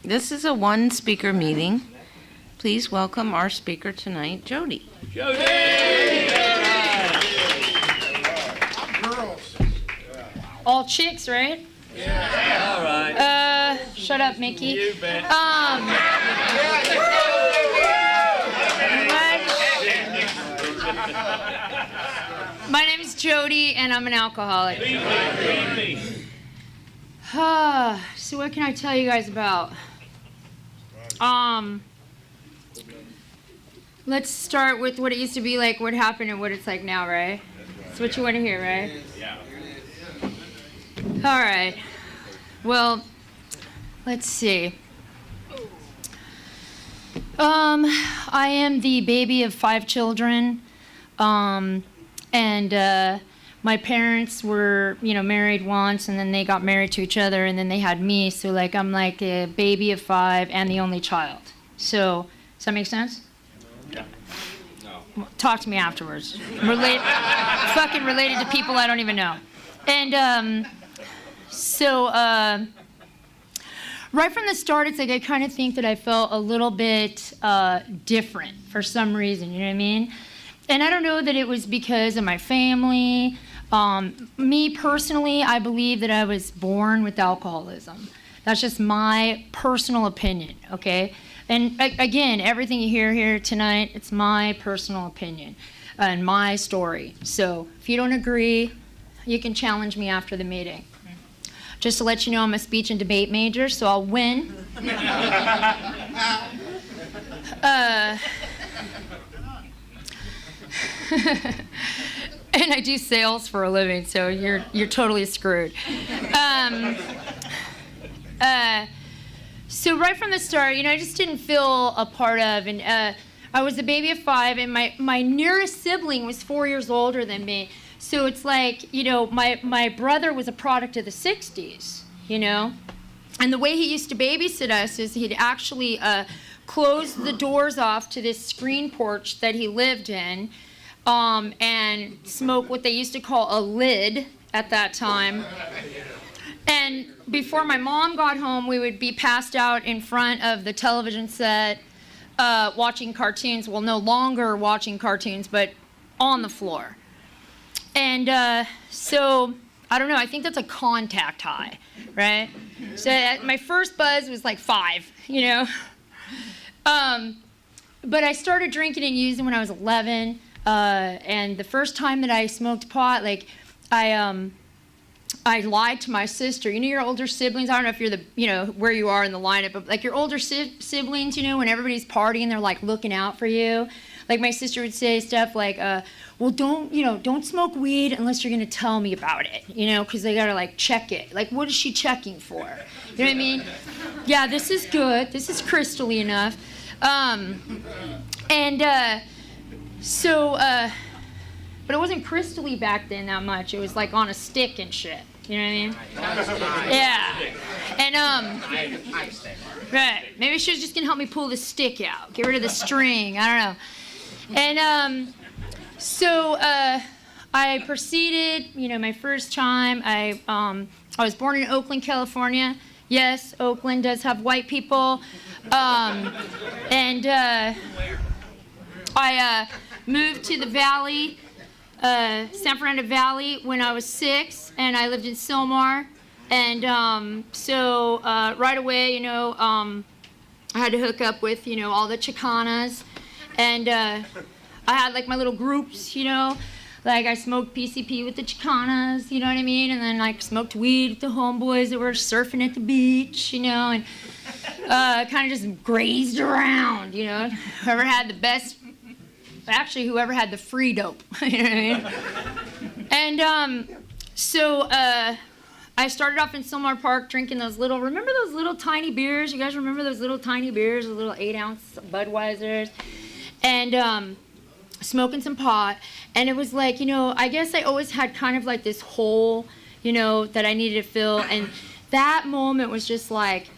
This is a one-speaker meeting. Please welcome our speaker tonight, Jody. Jody! Girls. All chicks, right? Yeah. All right. Shut up, Mickey. You bet. My name is Jody, and I'm an alcoholic. So what can I tell you guys about? Let's start with what it used to be like, what happened, and what it's like now, right? That's what you want to hear, right? Yeah. All right. Well, let's see. I am the baby of 5 children, and my parents were, married once, and then they got married to each other, and then they had me. So, like, I'm like a baby of 5 and the only child. So, does that make sense? Yeah. No. Talk to me afterwards. Fucking related to people I don't even know. And so right from the start, it's like I kind of think that I felt a little bit different for some reason. You know what I mean? And I don't know that it was because of my family. Me personally, I believe that I was born with alcoholism. That's just my personal opinion, okay? And again, everything you hear here tonight, it's my personal opinion and my story. So if you don't agree, you can challenge me after the meeting. Just to let you know, I'm a speech and debate major, so I'll win. And I do sales for a living, so you're totally screwed. So right from the start, I just didn't feel a part of, and I was a baby of 5, and my nearest sibling was 4 years older than me. So it's like, my brother was a product of the 60s, And the way he used to babysit us is he'd actually close the doors off to this screen porch that he lived in, and smoke what they used to call a lid at that time. And before my mom got home, we would be passed out in front of the television set, watching cartoons. Well, no longer watching cartoons, but on the floor. And so, I don't know, I think that's a contact high, right? So my first buzz was like 5, But I started drinking and using when I was 11. And the first time that I smoked pot, like, I lied to my sister. Your older siblings, I don't know if you're where you are in the lineup, but like your older siblings, when everybody's partying, they're like looking out for you. Like my sister would say stuff like, well, don't smoke weed unless you're going to tell me about it, because they got to like check it. Like, what is she checking for? You know what I mean? Yeah, this is good. This is crystally enough. But it wasn't crystally back then that much. It was like on a stick and shit. You know what I mean? Yeah. And right. Maybe she was just gonna help me pull the stick out, get rid of the string. I don't know. And so I proceeded. My first time. I was born in Oakland, California. Yes, Oakland does have white people. And I moved to the Valley. San Fernando Valley when I was 6, and I lived in Sylmar, and so right away, I had to hook up with, all the Chicanas, and I had like my little groups, like I smoked PCP with the Chicanas, you know what I mean, and then like smoked weed with the homeboys that were surfing at the beach, and kind of just grazed around, whoever had the best. Actually, whoever had the free dope, you know what I mean? And so I started off in Sylmar Park drinking remember those little tiny beers? You guys remember those little tiny beers, those little 8-ounce Budweisers? And smoking some pot. And it was like, I guess I always had kind of like this hole, that I needed to fill. And that moment was just like,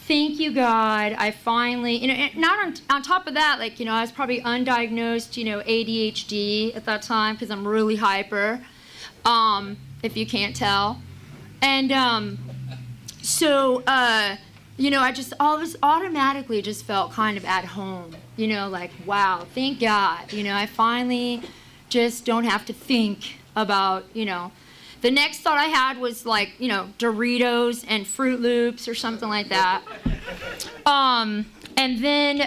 thank you, God. I finally, and not on top of that, like, I was probably undiagnosed, ADHD at that time because I'm really hyper, if you can't tell. And so I just always automatically just felt kind of at home, like, wow, thank God, I finally just don't have to think about, the next thought I had was like, Doritos and Fruit Loops or something like that. And then,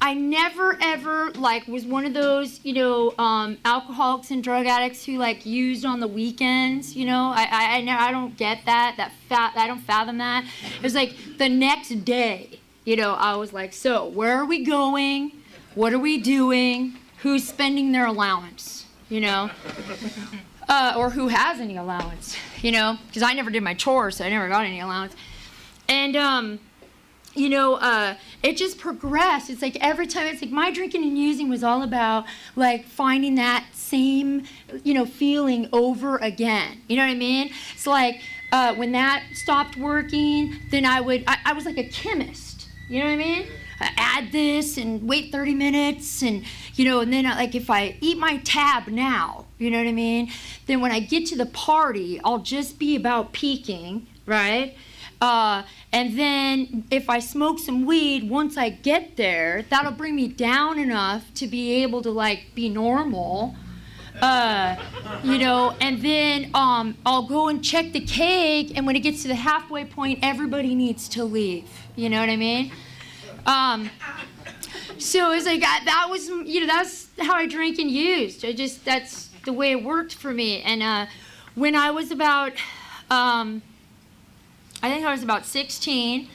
I never ever like was one of those, alcoholics and drug addicts who like used on the weekends, I don't get that, I don't fathom that. It was like the next day, I was like, so where are we going? What are we doing? Who's spending their allowance, or who has any allowance, because I never did my chores, so I never got any allowance. And, it just progressed. It's like every time, it's like my drinking and using was all about like finding that same, feeling over again. You know what I mean? It's like when that stopped working, then I was like a chemist. You know what I mean? Add this and wait 30 minutes and, and then like if I eat my tab now, you know what I mean? Then when I get to the party, I'll just be about peaking, right? And then if I smoke some weed, once I get there, that'll bring me down enough to be able to like be normal, and then I'll go and check the keg, and when it gets to the halfway point, everybody needs to leave. You know what I mean? So it's like that was, that's how I drank and used. That's the way it worked for me. And when I was about, I think I was about 16.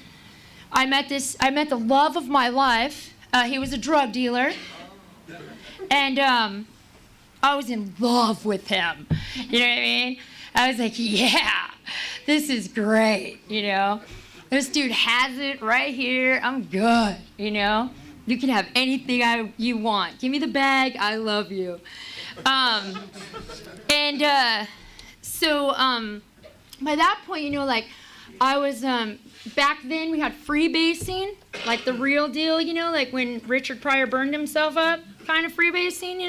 I met the love of my life. He was a drug dealer. And I was in love with him. You know what I mean? I was like, yeah, this is great, This dude has it right here. I'm good, You can have anything you want. Give me the bag. I love you. So by that point, like, I was, back then we had freebasing, like the real deal, like when Richard Pryor burned himself up, kind of freebasing,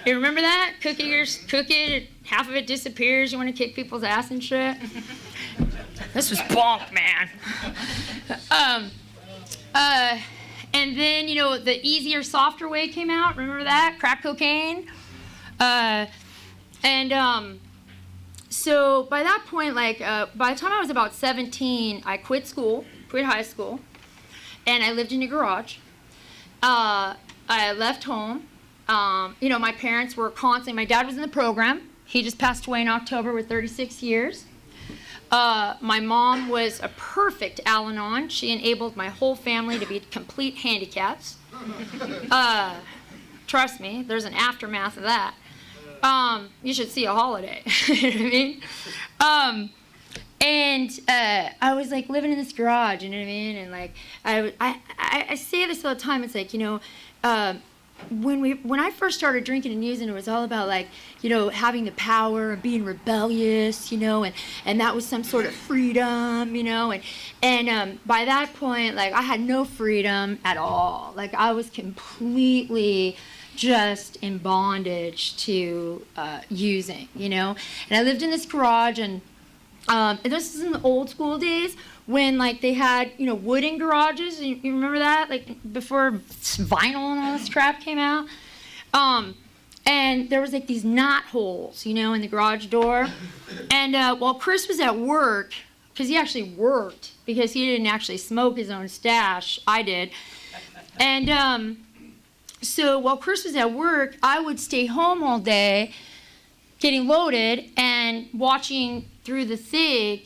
You remember that? Cook it, half of it disappears, you want to kick people's ass and shit. This was bonk, man. And then, the easier, softer way came out, remember that? Crack cocaine. So by that point, like, by the time I was about 17, I quit high school, and I lived in a garage. I left home. My parents were constantly, my dad was in the program. He just passed away in October with 36 years. My mom was a perfect Al-Anon. She enabled my whole family to be complete handicaps. Trust me, there's an aftermath of that. You should see a holiday. You know what I mean? I was like living in this garage, you know what I mean? And like I say this all the time. It's like, when I first started drinking and using, it was all about like, having the power and being rebellious, and that was some sort of freedom, and by that point, like I had no freedom at all. Like I was completely just in bondage to using, and I lived in this garage, and this is in the old school days when like they had, wooden garages. You remember that? Like before vinyl and all this crap came out. And there was like these knot holes, in the garage door. And while Chris was at work, because he actually worked, because he didn't actually smoke his own stash, I did. And so while Chris was at work, I would stay home all day getting loaded and watching through the thing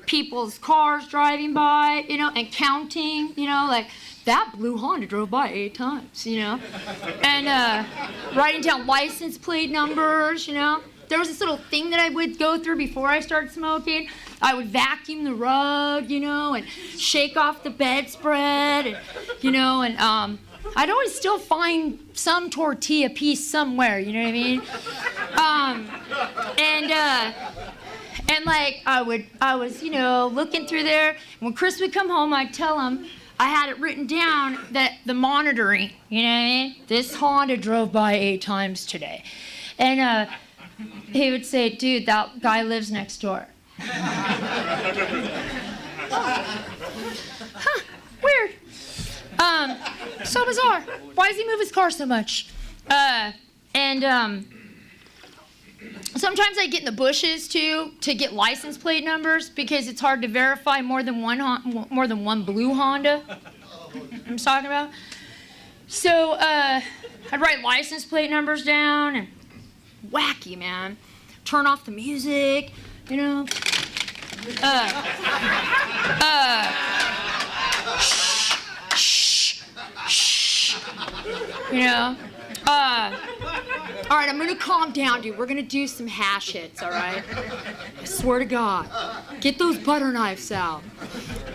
people's cars driving by, and counting, like that blue Honda drove by 8 times, and writing down license plate numbers, There was this little thing that I would go through before I started smoking. I would vacuum the rug, and shake off the bedspread, and, I'd always still find some tortilla piece somewhere, you know what I mean? And like I was, looking through there. When Chris would come home, I'd tell him I had it written down that the monitoring, you know what I mean? This Honda drove by 8 times today. And he would say, dude, that guy lives next door. Huh, weird. So bizarre. Why does he move his car so much? Sometimes I get in the bushes too to get license plate numbers because it's hard to verify more than one blue Honda. I'm talking about. So I'd write license plate numbers down and wacky, man. Turn off the music, you know. Shh. You know. All right, I'm gonna calm down, dude. We're gonna do some hash hits, all right? I swear to God. Get those butter knives out.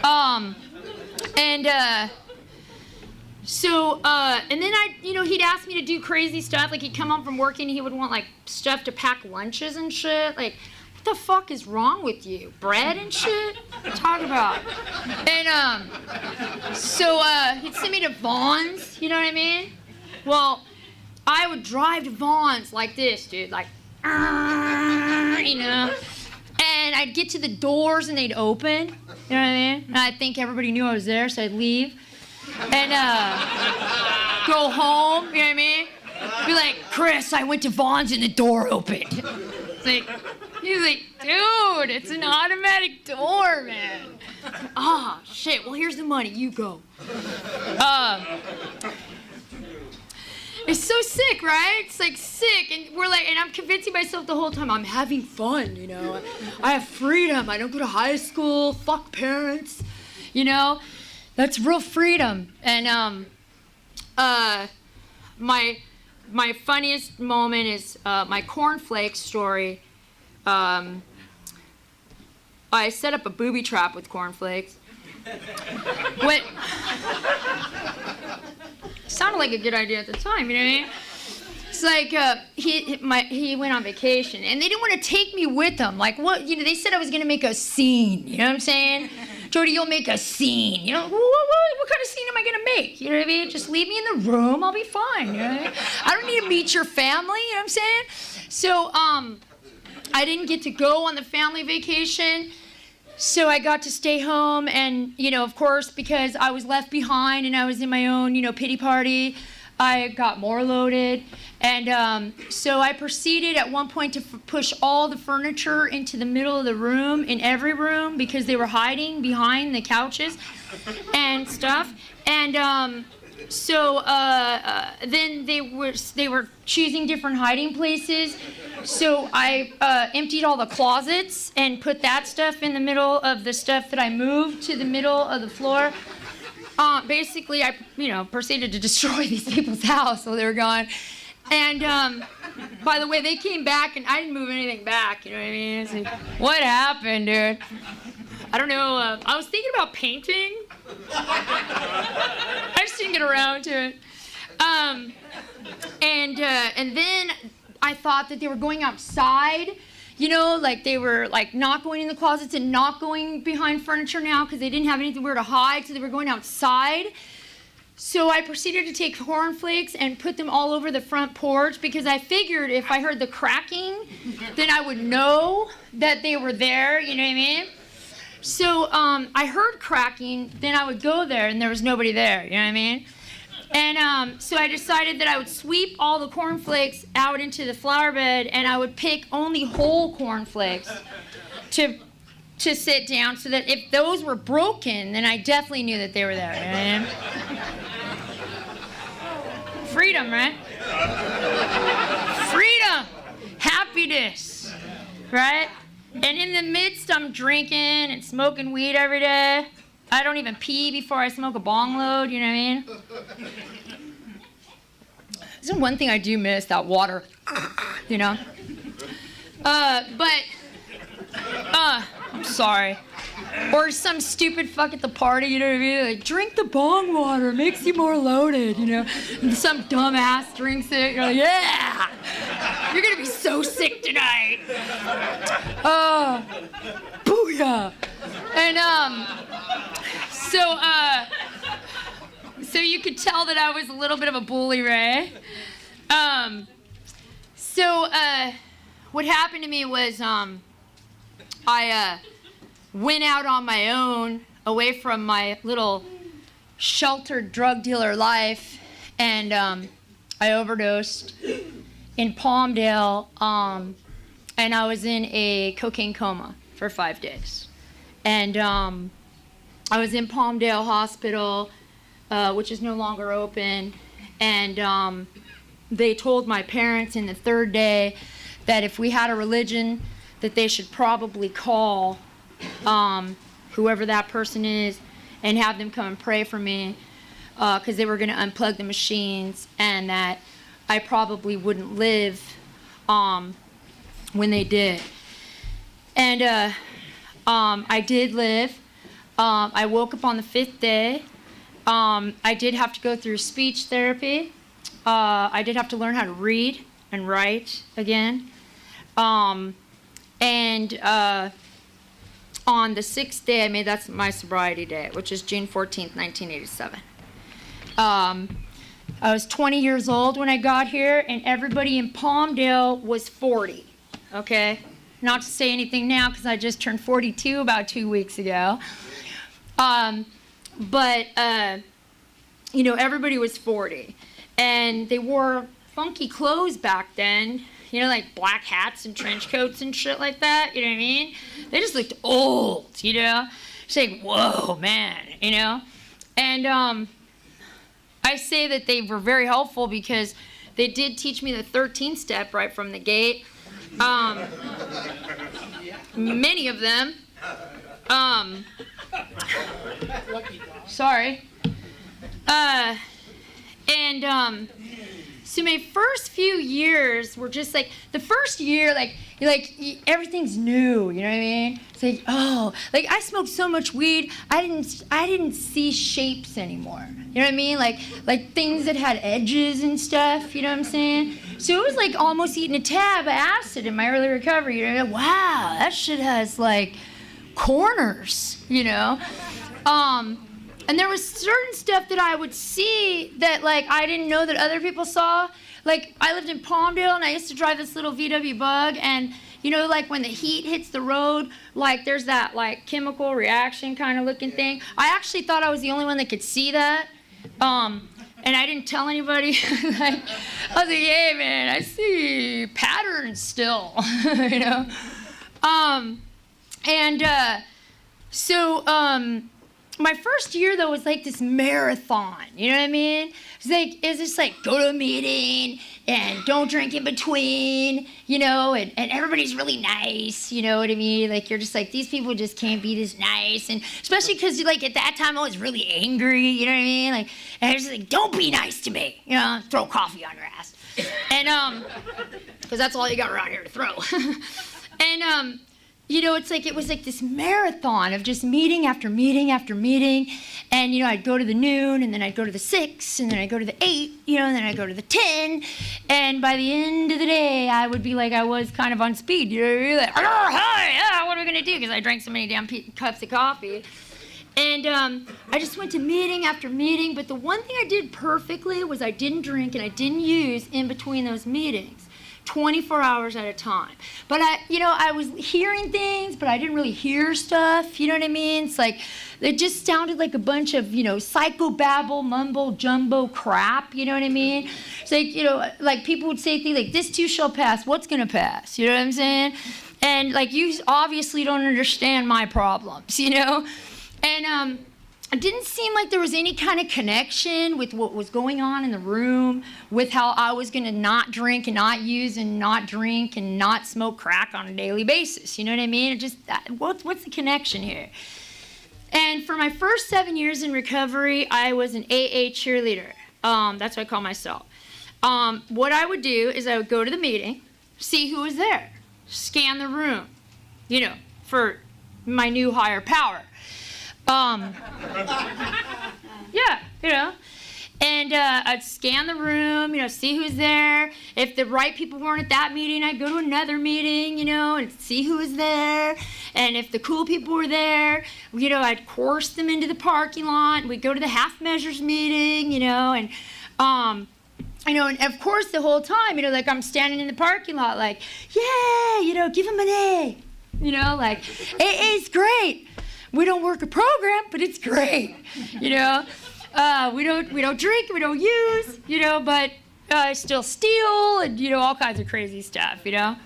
And then he'd ask me to do crazy stuff. Like, he'd come home from work and he would want, like, stuff to pack lunches and shit. Like, what the fuck is wrong with you? Bread and shit? Talk about. And, he'd send me to Vaughn's, you know what I mean? Well, I would drive to Vaughn's like this, dude, like, you know? And I'd get to the doors and they'd open, you know what I mean? And I'd think everybody knew I was there, so I'd leave. And go home, you know what I mean? Be like, Chris, I went to Vaughn's and the door opened. He's like, dude, it's an automatic door, man. Ah, shit, well, here's the money, you go. It's so sick, right? It's like sick, and and I'm convincing myself the whole time I'm having fun, you know? I have freedom, I don't go to high school, fuck parents, you know? That's real freedom. And my funniest moment is my cornflakes story. I set up a booby trap with cornflakes. What? Sounded like a good idea at the time, you know what I mean? It's like he went on vacation and they didn't want to take me with them. Like, what? You know, they said I was gonna make a scene. You know what I'm saying? Jody, you'll make a scene. You know, what kind of scene am I gonna make? You know what I mean? Just leave me in the room. I'll be fine. You know what I mean? I don't need to meet your family. You know what I'm saying? So I didn't get to go on the family vacation. So I got to stay home, and, you know, of course, because I was left behind and I was in my own, you know, pity party, I got more loaded. And so I proceeded at one point to push all the furniture into the middle of the room, in every room, because they were hiding behind the couches and stuff. And then they were choosing different hiding places. So I emptied all the closets and put that stuff in the middle of the stuff that I moved to the middle of the floor. Basically, I, you know, proceeded to destroy these people's house while they were gone. And by the way, they came back and I didn't move anything back. You know what I mean? It's like, what happened, dude? I don't know. I was thinking about painting. I just didn't get around to it. And then I thought that they were going outside, you know, like they were like not going in the closets and not going behind furniture now because they didn't have anything where to hide, so they were going outside. So I proceeded to take cornflakes and put them all over the front porch because I figured if I heard the cracking, then I would know that they were there, you know what I mean? So I heard cracking, then I would go there and there was nobody there, you know what I mean? And so I decided that I would sweep all the cornflakes out into the flower bed and I would pick only whole cornflakes to sit down so that if those were broken, then I definitely knew that they were there, you know what I mean? Freedom, right? Freedom, happiness, right? And in the midst, I'm drinking and smoking weed every day. I don't even pee before I smoke a bong load, you know what I mean? There's one thing I do miss, that water, you know? I'm sorry. Or some stupid fuck at the party, you know what I mean? Like, drink the bong water, makes you more loaded, you know? And some dumbass drinks it, you're like, yeah! You're gonna be so sick tonight. Booyah! And, so you could tell that I was a little bit of a bully, right? What happened to me was, I went out on my own, away from my little sheltered drug dealer life, and I overdosed in Palmdale, and I was in a cocaine coma for 5 days. And I was in Palmdale Hospital, which is no longer open, and they told my parents in the 3rd day that if we had a religion, that they should probably call whoever that person is and have them come and pray for me, because they were going to unplug the machines, and that I probably wouldn't live when they did. And I did live. I woke up on the 5th day. I did have to go through speech therapy. I did have to learn how to read and write again. And on the 6th day, that's my sobriety day, which is June 14th, 1987. I was 20 years old when I got here, and everybody in Palmdale was 40, okay? Not to say anything now, because I just turned 42 about 2 weeks ago. But everybody was 40. And they wore funky clothes back then, like black hats and trench coats and shit like that, you know what I mean? They just looked old, It's like, whoa, man, And I say that they were very helpful because they did teach me the 13th step right from the gate. Many of them. Sorry. So my first few years were just like, the first year, everything's new, you know what I mean? It's like, oh, I smoked so much weed, I didn't see shapes anymore. You know what I mean? Like things that had edges and stuff, you know what I'm saying? So it was like almost eating a tab of acid in my early recovery. Wow, that shit has corners, And there was certain stuff that I would see that I didn't know that other people saw. I lived in Palmdale, and I used to drive this little VW Bug, and when the heat hits the road, there's that chemical reaction kind of looking thing. I actually thought I was the only one that could see that. And I didn't tell anybody. I was like, hey man, I see patterns still, my first year, though, was this marathon, you know what I mean? It's just go to a meeting and don't drink in between, and everybody's really nice, you know what I mean? You're just these people just can't be this nice, and especially because, at that time, I was really angry, you know what I mean? And I was just don't be nice to me, throw coffee on your ass. And, because that's all you got around here to throw. And, it was this marathon of just meeting after meeting after meeting. And, I'd go to the noon, and then I'd go to the 6, and then I'd go to the 8, and then I'd go to the 10. And by the end of the day, I would be I was kind of on speed, oh, hi, yeah, what are we going to do? Because I drank so many damn cups of coffee. And I just went to meeting after meeting. But the one thing I did perfectly was I didn't drink and I didn't use in between those meetings. 24 hours at a time. But I was hearing things, but I didn't really hear stuff, you know what I mean? It's it just sounded like a bunch of, psychobabble, mumbo jumbo crap, you know what I mean? It's people would say things this too shall pass, what's gonna pass, you know what I'm saying? And you obviously don't understand my problems, And it didn't seem like there was any kind of connection with what was going on in the room, with how I was going to not drink and not use and not drink and not smoke crack on a daily basis. You know what I mean? It just, what's the connection here? And for my first 7 years in recovery, I was an AA cheerleader. That's what I call myself. What I would do is I would go to the meeting, see who was there, scan the room, for my new higher power. Yeah, and I'd scan the room, see who's there. If the right people weren't at that meeting, I'd go to another meeting, and see who was there. And if the cool people were there, I'd coerce them into the parking lot. We'd go to the half measures meeting, and of course the whole time, I'm standing in the parking lot yeah, give them an A. You know, like, AA's great. We don't work a program, but it's great. You know, we don't drink, we don't use, you know, but still steal and, you know, all kinds of crazy stuff, you know.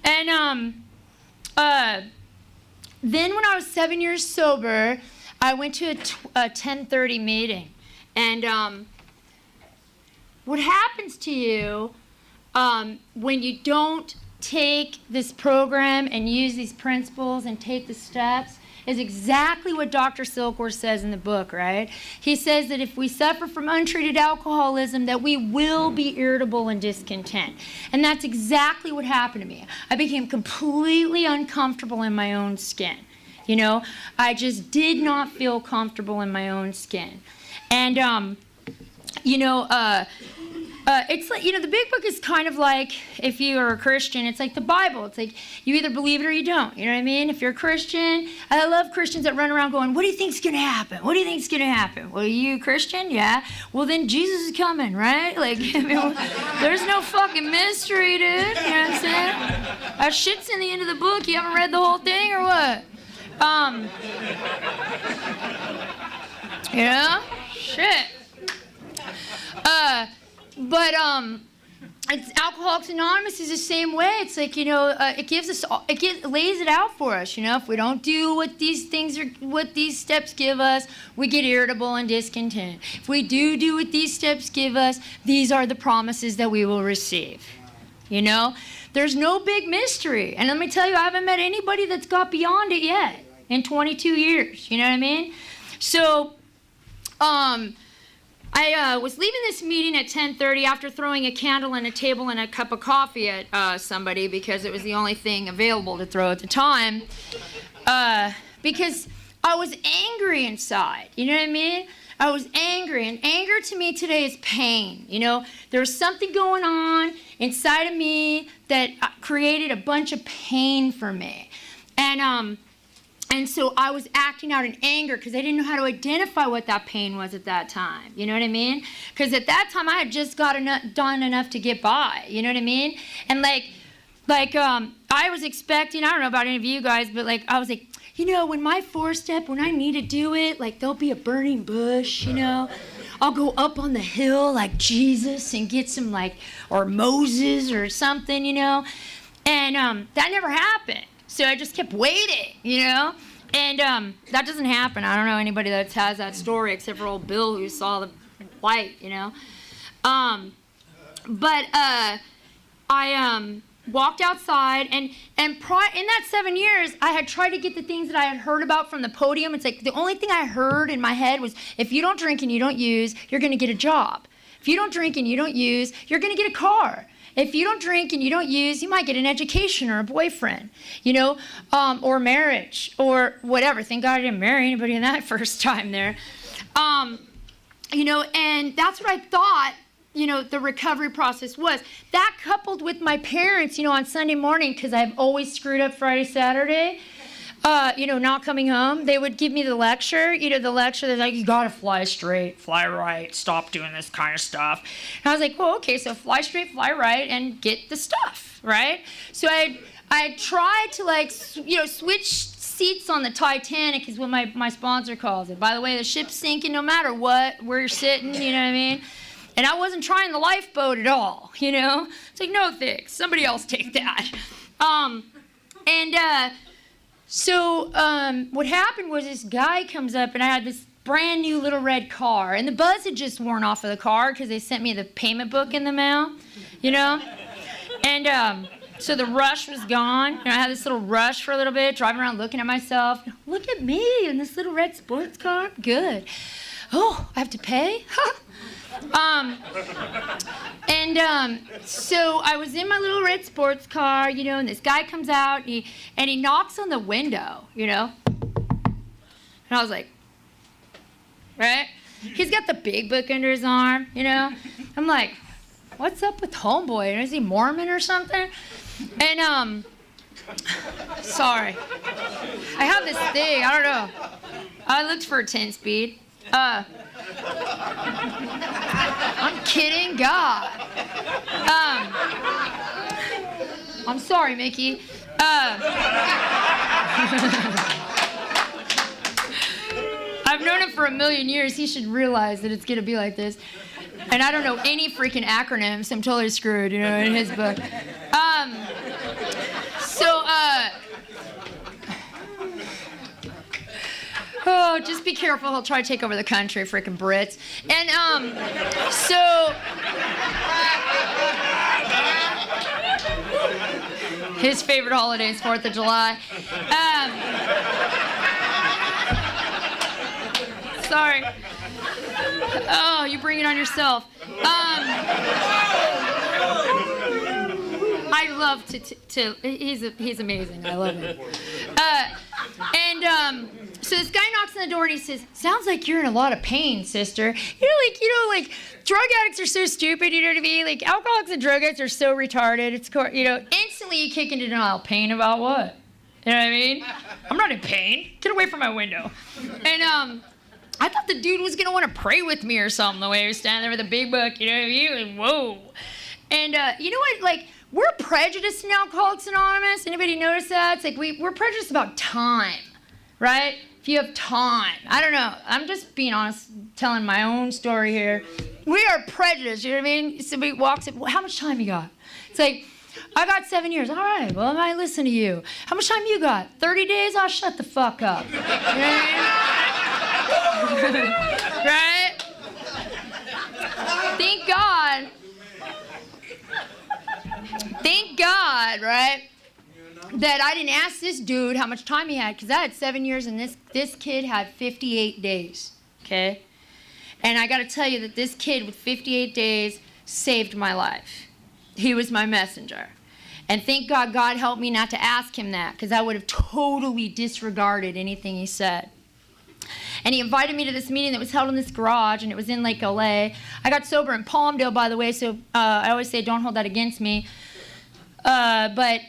And then when I was 7 years sober, I went to a 10:30 meeting. And what happens to you when you don't take this program and use these principles and take the steps is exactly what Dr. Silkworth says in the book, right? He says that if we suffer from untreated alcoholism, that we will be irritable and discontent. And that's exactly what happened to me. I became completely uncomfortable in my own skin. You know, I just did not feel comfortable in my own skin. And, you know, it's like, you know, the big book is kind of like, if you are a Christian, it's like the Bible. It's like you either believe it or you don't. You know what I mean? If you're a Christian, I love Christians that run around going, what do you think's going to happen? What do you think's going to happen? Well, are you a Christian? Yeah. Well, then Jesus is coming, right? Like, I mean, there's no fucking mystery, dude. You know what I'm saying? That shit's in the end of the book. You haven't read the whole thing or what? You know? Shit. But it's Alcoholics Anonymous is the same way. It's like, you know, it lays it out for us. You know, if we don't do what these steps give us, we get irritable and discontent. If we do what these steps give us, these are the promises that we will receive. You know, there's no big mystery. And let me tell you, I haven't met anybody that's got beyond it yet in 22 years. You know what I mean? So, I was leaving this meeting at 10:30 after throwing a candle and a table and a cup of coffee at somebody because it was the only thing available to throw at the time. Because I was angry inside. You know what I mean? I was angry. And anger to me today is pain. You know, there was something going on inside of me that created a bunch of pain for me. And so I was acting out in anger because I didn't know how to identify what that pain was at that time. You know what I mean? Because at that time I had just done enough to get by. You know what I mean? And I was expecting, I don't know about any of you guys, but like I was like, you know, when my 4-step, when I need to do it, like there'll be a burning bush, you know. I'll go up on the hill like Jesus and get some like, or Moses or something, you know. And that never happened. So I just kept waiting, you know? And that doesn't happen. I don't know anybody that has that story except for old Bill who saw the light, you know? But I walked outside, and in that 7 years, I had tried to get the things that I had heard about from the podium. It's like the only thing I heard in my head was, if you don't drink and you don't use, you're going to get a job. If you don't drink and you don't use, you're going to get a car. If you don't drink and you don't use, you might get an education or a boyfriend, you know, or marriage or whatever. Thank God I didn't marry anybody in that first time there. You know, and that's what I thought, you know, the recovery process was. That coupled with my parents, you know, on Sunday morning, because I've always screwed up Friday, Saturday, you know, not coming home, they would give me the lecture, you know, the lecture that's like, you gotta fly straight, fly right, stop doing this kind of stuff. And I was like, well, okay, so fly straight, fly right, and get the stuff, right? So I tried to, like, you know, switch seats on the Titanic is what my sponsor calls it. By the way, the ship's sinking no matter what, where you're sitting, you know what I mean? And I wasn't trying the lifeboat at all, you know? It's like, no thanks, somebody else take that. So what happened was this guy comes up, and I had this brand new little red car, and the buzz had just worn off of the car because they sent me the payment book in the mail, you know? And so the rush was gone. And I had this little rush for a little bit, driving around looking at myself. Look at me in this little red sports car. Good. Oh, I have to pay? So I was in my little red sports car, you know, and this guy comes out, and he knocks on the window, you know. And I was like, right? He's got the big book under his arm, you know. I'm like, what's up with homeboy? Is he Mormon or something? And, sorry. I have this thing, I don't know. I looked for a 10-speed. I'm kidding, God. I'm sorry, Mickey. I've known him for a million years. He should realize that it's gonna be like this. And I don't know any freaking acronyms, so I'm totally screwed, you know, in his book. Oh, just be careful. He'll try to take over the country, freaking Brits. And, his favorite holiday is 4th of July. Sorry. Oh, you bring it on yourself. I love to he's amazing. I love him. So this guy knocks on the door and he says, "Sounds like you're in a lot of pain, sister. Like drug addicts are so stupid, you know what I mean? Like alcoholics and drug addicts are so retarded. It's, instantly you kick into denial. Pain about what? You know what I mean? I'm not in pain. Get away from my window." And I thought the dude was gonna want to pray with me or something, the way he was standing there with a big book, you know what I mean? And whoa. And you know what, like, we're prejudiced in Alcoholics Anonymous. Anybody notice that? It's like we're prejudiced about time, right? If you have time. I don't know. I'm just being honest, telling my own story here. We are prejudiced, you know what I mean? Somebody walks in, well, how much time you got? It's like, I got 7 years. All right, well, I might listen to you. How much time you got? 30 days? I'll shut the fuck up. You know what I mean? Right? Thank God, right, that I didn't ask this dude how much time he had, because I had 7 years and this kid had 58 days, okay? And I got to tell you that this kid with 58 days saved my life. He was my messenger. And thank God God helped me not to ask him that, because I would have totally disregarded anything he said. And he invited me to this meeting that was held in this garage, and it was in Lake LA. I got sober in Palmdale, by the way, so I always say don't hold that against me. But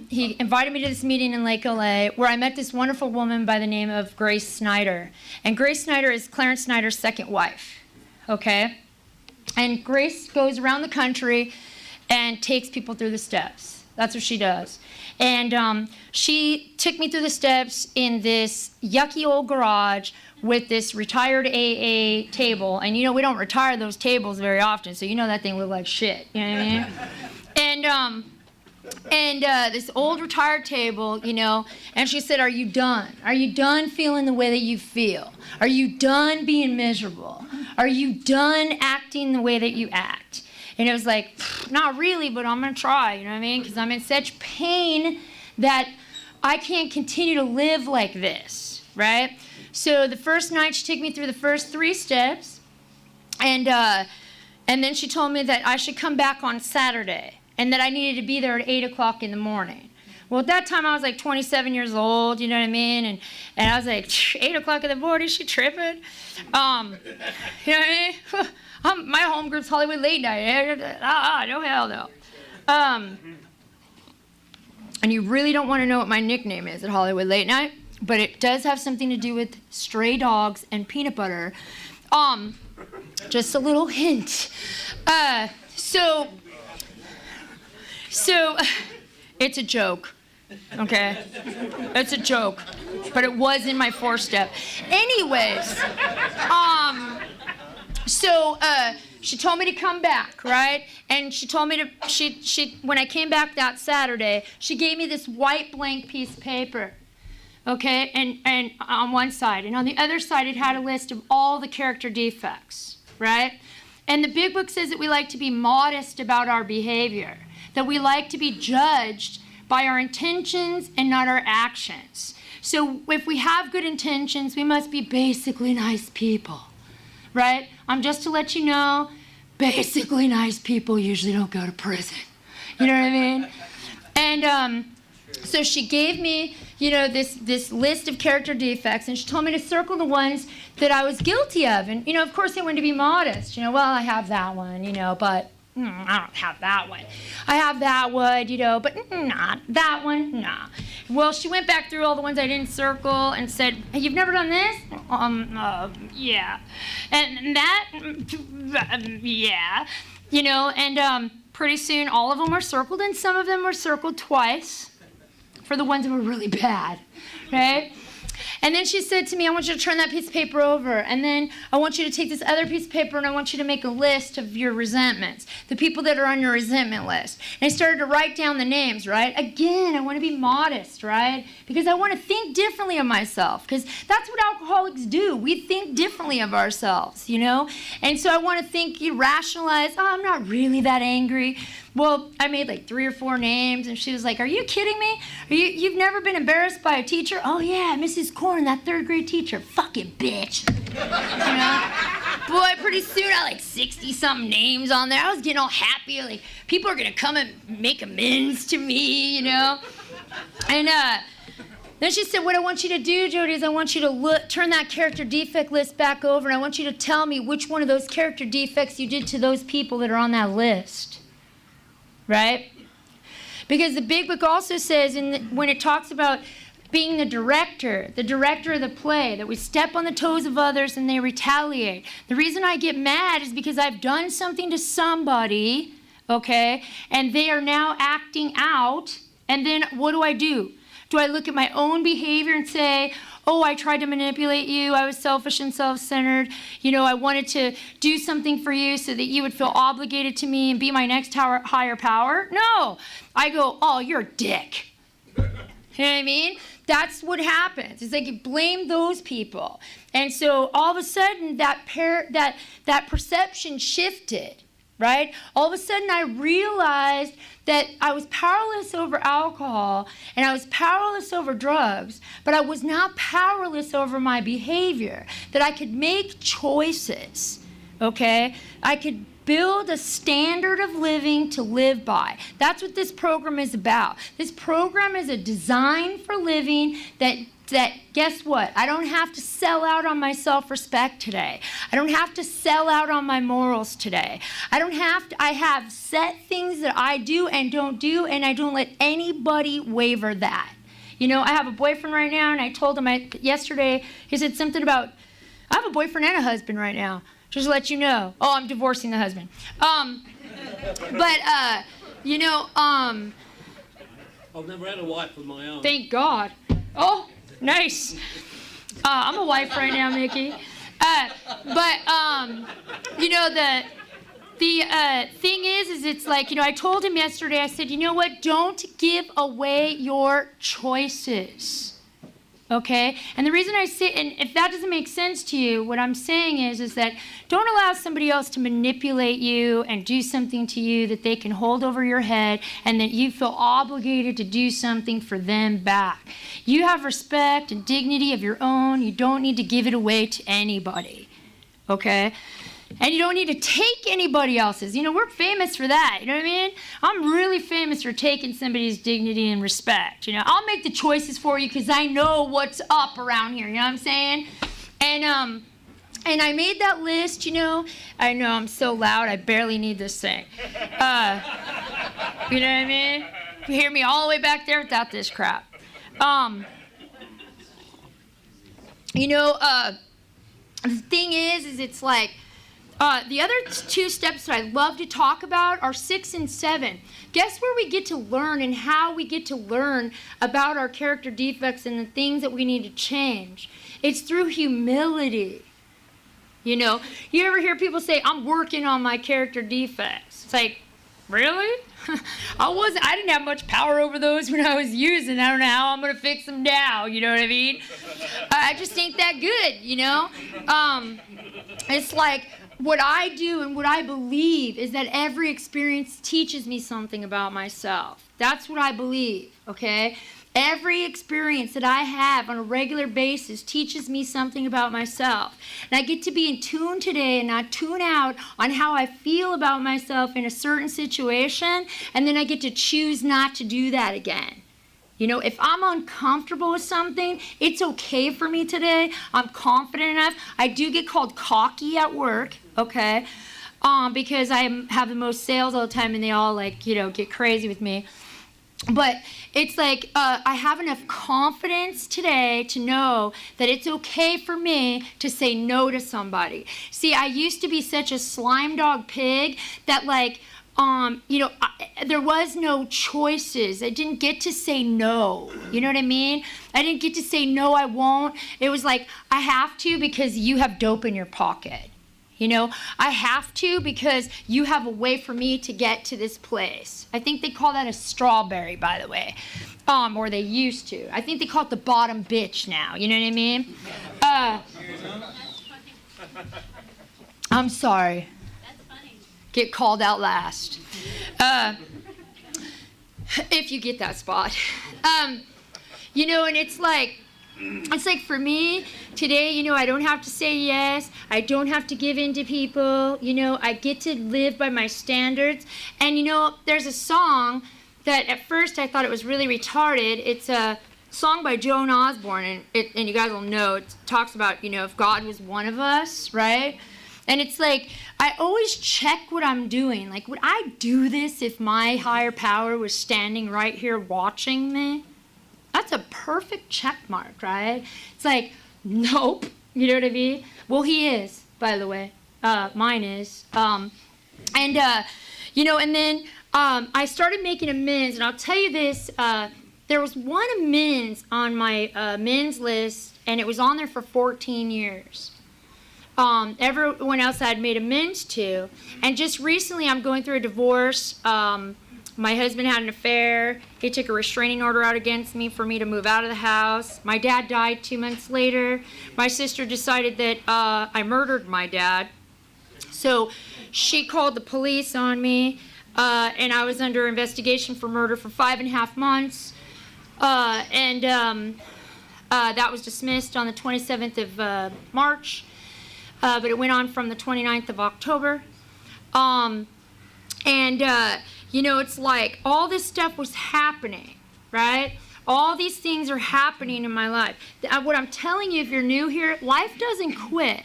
he invited me to this meeting in Lake LA where I met this wonderful woman by the name of Grace Snyder. And Grace Snyder is Clarence Snyder's second wife, okay? And Grace goes around the country and takes people through the steps. That's what she does. And she took me through the steps in this yucky old garage with this retired AA table. And you know, we don't retire those tables very often, so you know that thing looked like shit. You know what I mean? And this old retired table, you know, and she said, "Are you done? Are you done feeling the way that you feel? Are you done being miserable? Are you done acting the way that you act?" And it was like, not really, but I'm going to try, you know what I mean? Because I'm in such pain that I can't continue to live like this, right? So the first night, she took me through the first 3 steps, and then she told me that I should come back on Saturday, and that I needed to be there at 8 o'clock in the morning. Well, at that time, I was like 27 years old, you know what I mean? And I was like, 8 o'clock in the morning, is she tripping? You know what I mean? My home group's Hollywood Late Night. No hell no. And you really don't want to know what my nickname is at Hollywood Late Night, but it does have something to do with stray dogs and peanut butter. Just a little hint. So it's a joke, okay? It's a joke, but it was in my 4-step. Anyways, so she told me to come back, right? And she told me to, when I came back that Saturday, she gave me this white blank piece of paper, okay? And on one side, and on the other side, it had a list of all the character defects, right? And the big book says that we like to be modest about our behavior, that we like to be judged by our intentions and not our actions. So if we have good intentions, we must be basically nice people, right? Just to let you know, basically nice people usually don't go to prison. You know what I mean? And so she gave me, you know, this list of character defects, and she told me to circle the ones that I was guilty of. And, you know, of course I wanted to be modest. You know, well, I have that one, you know, but I don't have that one. I have that one, you know, but not that one, nah. Well, she went back through all the ones I didn't circle and said, "Hey, you've never done this?" Yeah. And that, yeah. You know, and pretty soon all of them were circled, and some of them were circled twice. for the ones that were really bad, right? And then she said to me, I want you to turn that piece of paper over. And then I want you to take this other piece of paper and I want you to make a list of your resentments, the people that are on your resentment list. And I started to write down the names, right? Again, I want to be modest, right? Because I want to think differently of myself. Because that's what alcoholics do. We think differently of ourselves, you know? And so I want to think, you rationalize, oh, I'm not really that angry. Well, I made like 3 or 4 names, and she was like, are you kidding me? You've never been embarrassed by a teacher? Oh, yeah, Mrs. Corn, that 3rd grade teacher. Fucking bitch. You know? Boy, pretty soon I had like 60-something names on there. I was getting all happy. Like, people are going to come and make amends to me, you know? And then she said, what I want you to do, Jody, is I want you to turn that character defect list back over, and I want you to tell me which one of those character defects you did to those people that are on that list. Right? Because the big book also says, when it talks about being the director of the play, that we step on the toes of others and they retaliate. The reason I get mad is because I've done something to somebody, okay, and they are now acting out, and then what do? Do I look at my own behavior and say, oh, I tried to manipulate you, I was selfish and self-centered, you know, I wanted to do something for you so that you would feel obligated to me and be my next higher power? No. I go, oh, you're a dick. You know what I mean? That's what happens. It's like you blame those people. And so all of a sudden that perception shifted, right? All of a sudden I realized that I was powerless over alcohol and I was powerless over drugs, but I was not powerless over my behavior, that I could make choices, okay? I could build a standard of living to live by. That's what this program is about. This program is a design for living that guess what? I don't have to sell out on my self-respect today. I don't have to sell out on my morals today. I have set things that I do and don't do, and I don't let anybody waver that. You know, I have a boyfriend right now, and I told him yesterday, he said something about, I have a boyfriend and a husband right now, just to let you know. Oh, I'm divorcing the husband. You know, I've never had a wife of my own. Thank God. Oh, nice. I'm a wife right now, Mickey. You know, the thing is it's like, you know, I told him yesterday, I said, you know what, don't give away your choices. Okay? And the reason I say, and if that doesn't make sense to you, what I'm saying is that don't allow somebody else to manipulate you and do something to you that they can hold over your head and that you feel obligated to do something for them back. You have respect and dignity of your own. You don't need to give it away to anybody. Okay? And you don't need to take anybody else's. You know, we're famous for that. You know what I mean? I'm really famous for taking somebody's dignity and respect. You know, I'll make the choices for you because I know what's up around here. You know what I'm saying? And I made that list, you know. I know I'm so loud, I barely need this thing. You know what I mean? You hear me all the way back there without this crap. You know, the thing is it's like, the other 2 steps that I love to talk about are 6 and 7. Guess where we get to learn and how we get to learn about our character defects and the things that we need to change? It's through humility. You know, you ever hear people say, I'm working on my character defects? It's like, really? I didn't have much power over those when I was using. I don't know how I'm going to fix them now. You know what I mean? I just ain't that good, you know? It's like, what I do and what I believe is that every experience teaches me something about myself. That's what I believe, okay? Every experience that I have on a regular basis teaches me something about myself. And I get to be in tune today and not tune out on how I feel about myself in a certain situation, and then I get to choose not to do that again. You know, if I'm uncomfortable with something, it's okay for me today. I'm confident enough. I do get called cocky at work, okay, because I have the most sales all the time and they all, like, you know, get crazy with me. But it's like I have enough confidence today to know that it's okay for me to say no to somebody. See, I used to be such a slime dog pig that, like, there was no choices. I didn't get to say no. You know what I mean? I didn't get to say no, I won't. It was like, I have to because you have dope in your pocket. You know, I have to because you have a way for me to get to this place. I think they call that a strawberry, by the way. Or they used to. I think they call it the bottom bitch now. You know what I mean? I'm sorry. That's funny. Get called out last. If you get that spot. And it's like for me today, I don't have to say yes. I don't have to give in to people. I get to live by my standards. And, there's a song that at first I thought it was really retarded. It's a song by Joan Osborne, and you guys will know, it talks about, if God was one of us, right? And it's like, I always check what I'm doing. Like, would I do this if my higher power was standing right here watching me? That's a perfect check mark, right? It's like, nope. You know what I mean? Well, he is, by the way. Mine is. And then I started making amends. And I'll tell you this, there was one amends on my amends list, and it was on there for 14 years. Everyone else I'd made amends to. And just recently I'm going through a divorce. My husband had an affair. He took a restraining order out against me for me to move out of the house. My dad died 2 months later. My sister decided that I murdered my dad. So she called the police on me, and I was under investigation for murder for 5.5 months. That was dismissed on the 27th of March. But it went on from the 29th of October. It's like all this stuff was happening, right? All these things are happening in my life. What I'm telling you, if you're new here, life doesn't quit.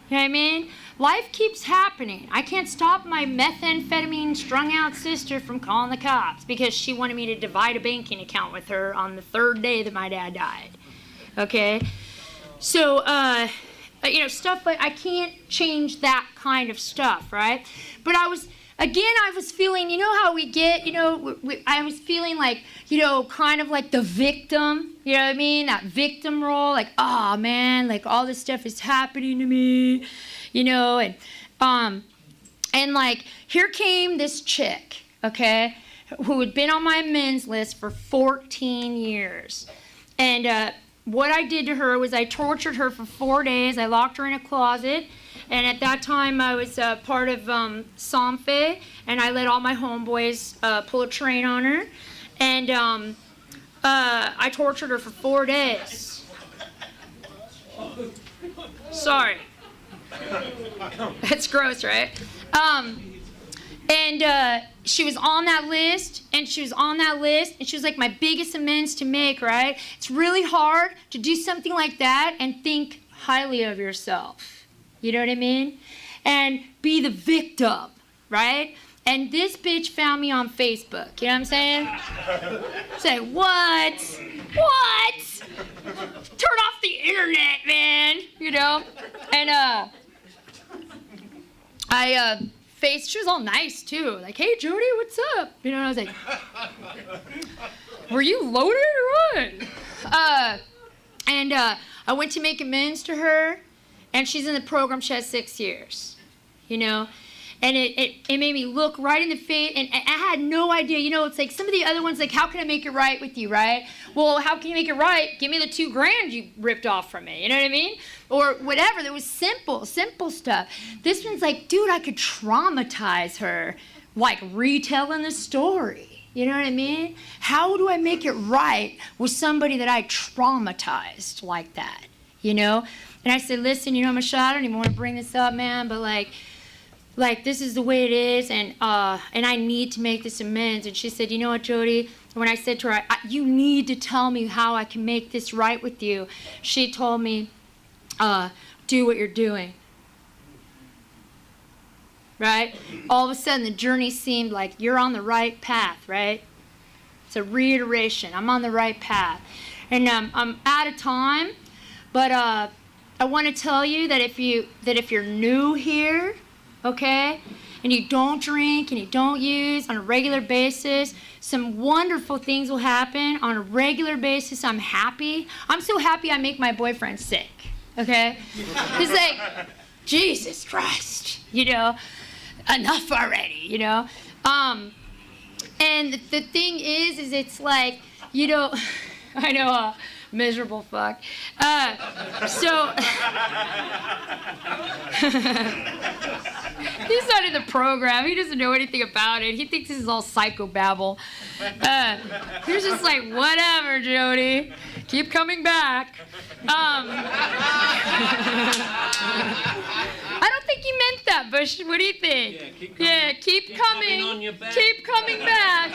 You know what I mean? Life keeps happening. I can't stop my methamphetamine strung out sister from calling the cops because she wanted me to divide a banking account with her on the 3rd day that my dad died. Okay? So, stuff like I can't change that kind of stuff, right? But I was feeling, how we get, I was feeling like, kind of like the victim, you know what I mean? That victim role, like, oh man, like all this stuff is happening to me, and like, here came this chick, okay, who had been on my amends list for 14 years. And, what I did to her was I tortured her for 4 days. I locked her in a closet. And at that time, I was part of Somfe, and I let all my homeboys pull a train on her. And I tortured her for 4 days. Sorry. That's gross, right? She was on that list, and she was like my biggest amends to make, right? It's really hard to do something like that and think highly of yourself. You know what I mean? And be the victim, right? And this bitch found me on Facebook. You know what I'm saying? Say, what? Turn off the internet, man. And she was all nice too. Like, hey Jody, what's up? And I was like, were you loaded or what? I went to make amends to her, and she's in the program. She has 6 years, and it made me look right in the face, and I had no idea. It's like some of the other ones, like, how can I make it right with you, right? Well, how can you make it right? Give me the $2,000 you ripped off from me. You know what I mean? Or whatever. There was simple stuff. This one's like, dude, I could traumatize her, like retelling the story. You know what I mean? How do I make it right with somebody that I traumatized like that? And I said, listen, Michelle, I don't even want to bring this up, man, but like this is the way it is, and I need to make this amends. And she said, you know what, Jody? When I said to her, you need to tell me how I can make this right with you, she told me, do what you're doing. Right? All of a sudden, the journey seemed like you're on the right path, right? It's a reiteration. I'm on the right path. And I'm out of time, but I want to tell you that if you're new here, okay, and you don't drink and you don't use on a regular basis, some wonderful things will happen on a regular basis. I'm happy. I'm so happy I make my boyfriend sick, okay? He's like, Jesus Christ, you know, enough already, you know? And the thing is it's like, you know, I know, miserable fuck. So, he's not in the program. He doesn't know anything about it. He thinks this is all psychobabble. He's just like, whatever, Jody. Keep coming back. I don't think he meant that, Bush. What do you think? Keep coming. On your back. Keep coming back.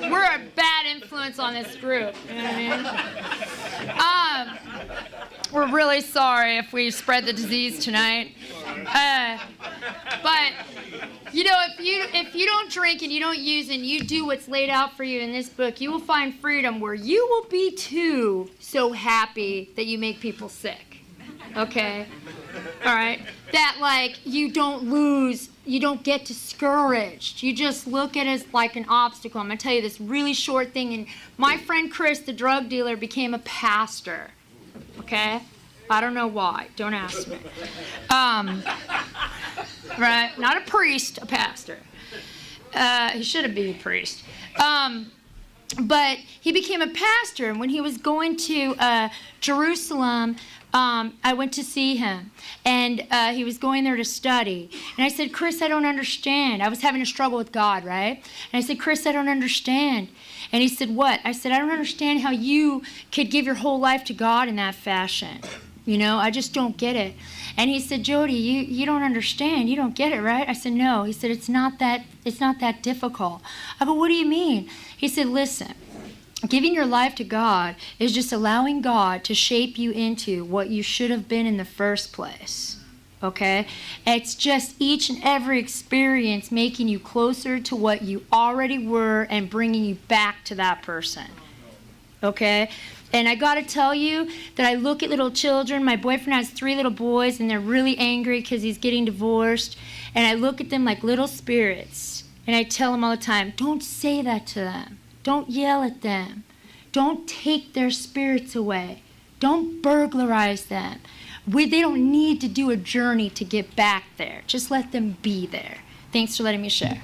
We're a bad influence on this group. You know what I mean? We're really sorry if we spread the disease tonight. But you know, if you don't drink and you don't use and you do what's laid out for you in this book, you will find freedom where you will be too so happy that you make people sick. Okay? All right? That like you don't lose, you don't get discouraged. You just look at it as like an obstacle. I'm gonna tell you this really short thing. And my friend Chris, the drug dealer, became a pastor. Okay? I don't know why. Don't ask me. Right? Not a priest, a pastor. He should have been a priest. But he became a pastor, and when he was going to Jerusalem, I went to see him, and he was going there to study. And I said, Chris, I don't understand. I was having a struggle with God, right? And I said, Chris, I don't understand. And he said, what? I said, I don't understand how you could give your whole life to God in that fashion. You know, I just don't get it. And he said, Jody, you don't understand. You don't get it, right? I said, no. He said, it's not that difficult. I go, what do you mean? He said, listen, giving your life to God is just allowing God to shape you into what you should have been in the first place. Okay? It's just each and every experience making you closer to what you already were and bringing you back to that person. Okay? And I got to tell you that I look at little children. My boyfriend has 3 little boys, and they're really angry because he's getting divorced. And I look at them like little spirits. And I tell them all the time, don't say that to them. Don't yell at them. Don't take their spirits away. Don't burglarize them. They don't need to do a journey to get back there. Just let them be there. Thanks for letting me share.